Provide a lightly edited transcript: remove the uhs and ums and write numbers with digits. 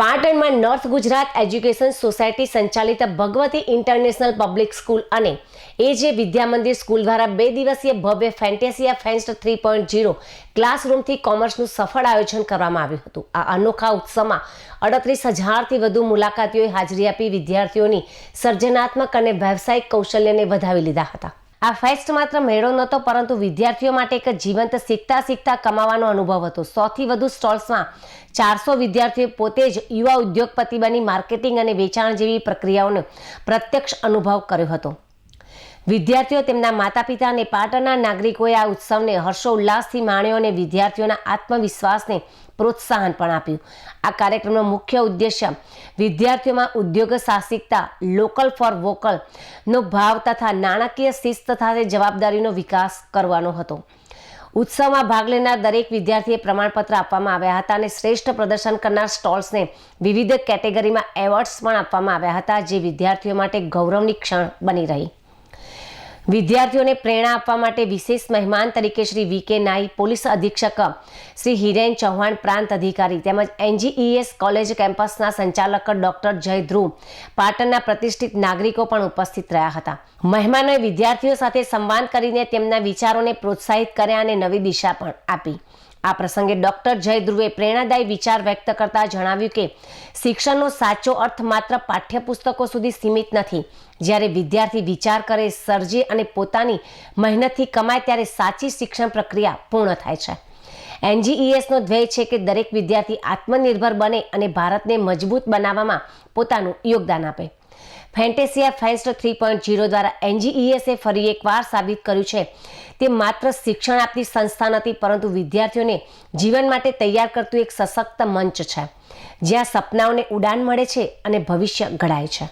પાટણમાં north Gujarat education society સંચાલિત Bhagwati international public school અને એજે વિદ્યા મંદિર સ્કૂલ દ્વારા 2 દિવસીય ભવ્ય ફેન્ટેસિયા ફેસ્ટ 3.0 ક્લાસરૂમથી કોમર્સનું સફળ આયોજન કરવામાં આવ્યું હતું। આ અનોખા ઉત્સવમાં 38,000થી વધુ મુલાકાતીઓએ હાજરી આપી વિદ્યાર્થીઓની સર્જનાત્મક અને વ્યવસાયિક કૌશલ્યને વધાવી લીધા હતા। આ ફેસ્ટ માત્ર મેળો નહોતો પરંતુ વિદ્યાર્થીઓ માટે એક જીવંત શીખતા કમાવાનો અનુભવ હતો। 100થી વધુ સ્ટોલ્સમાં 400 વિદ્યાર્થીઓએ પોતે જ યુવા ઉદ્યોગપતિ બની માર્કેટિંગ અને વેચાણ જેવી પ્રક્રિયાઓનો પ્રત્યક્ષ અનુભવ કર્યો હતો। વિદ્યાર્થીઓ, તેમના માતા-પિતા અને પાટણના નાગરિકોએ આ ઉત્સવને હર્ષોલ્લાસથી માણ્યો અને વિદ્યાર્થીઓના આત્મવિશ્વાસને પ્રોત્સાહન પણ આપ્યું। આ કાર્યક્રમનો મુખ્ય ઉદ્દેશ્ય વિદ્યાર્થીઓમાં ઉદ્યોગ સાહસિકતા, લોકલ ફોર વોકલનો ભાવ તથા નાણાકીય શિસ્ત સાથે જવાબદારીનો વિકાસ કરવાનો હતો। ઉત્સવમાં ભાગ લેનાર દરેક વિદ્યાર્થીએ પ્રમાણપત્ર આપવામાં આવ્યા હતા અને શ્રેષ્ઠ પ્રદર્શન કરનાર સ્ટોલ્સને વિવિધ કેટેગરીમાં એવોર્ડ્સ પણ આપવામાં આવ્યા હતા, જે વિદ્યાર્થીઓ માટે ગૌરવની ક્ષણ બની રહી। વિદ્યાર્થીઓને પ્રેરણા આપવા માટે વિશેષ મહેમાન તરીકે શ્રી વી.કે. નાઈ, પોલીસ અધિક્ષક શ્રી હિરેન ચૌહાણ, પ્રાંત અધિકારી તેમજ એનજીઈએસ કોલેજ કેમ્પસના સંચાલક ડોક્ટર જય ધ્રુવ, પાટણના પ્રતિષ્ઠિત નાગરિકો પણ ઉપસ્થિત રહ્યા હતા। મહેમાનોએ વિદ્યાર્થીઓ સાથે સંવાદ કરીને તેમના વિચારોને પ્રોત્સાહિત કર્યા અને નવી દિશા પણ આપી। આ પ્રસંગે ડોક્ટર જય ધ્રુવે પ્રેરણાદાયી વિચાર વ્યક્ત કરતા જણાવ્યું કે શિક્ષણનો સાચો અર્થ માત્ર પાઠ્યપુસ્તકો સુધી સીમિત નથી। જ્યારે વિદ્યાર્થી વિચાર કરે, સર્જે અને પોતાની મહેનતથી કમાય ત્યારે સાચી શિક્ષણ પ્રક્રિયા પૂર્ણ થાય છે। એનજીઈએસનો ધ્યેય છે કે દરેક વિદ્યાર્થી આત્મનિર્ભર બને અને ભારતને મજબૂત બનાવવામાં પોતાનું યોગદાન આપે। ફેન્ટેસિયા ફેસ્ટ 3.0 દ્વારા એનજીઈએસે ફરી એકવાર સાબિત કર્યું છે તે માત્ર શિક્ષણ આપતી સંસ્થા નથી પરંતુ વિદ્યાર્થીઓને જીવન માટે તૈયાર કરતું એક સશક્ત મંચ છે, જ્યાં સપનાઓને ઉડાન મળે છે અને ભવિષ્ય ઘડાય છે।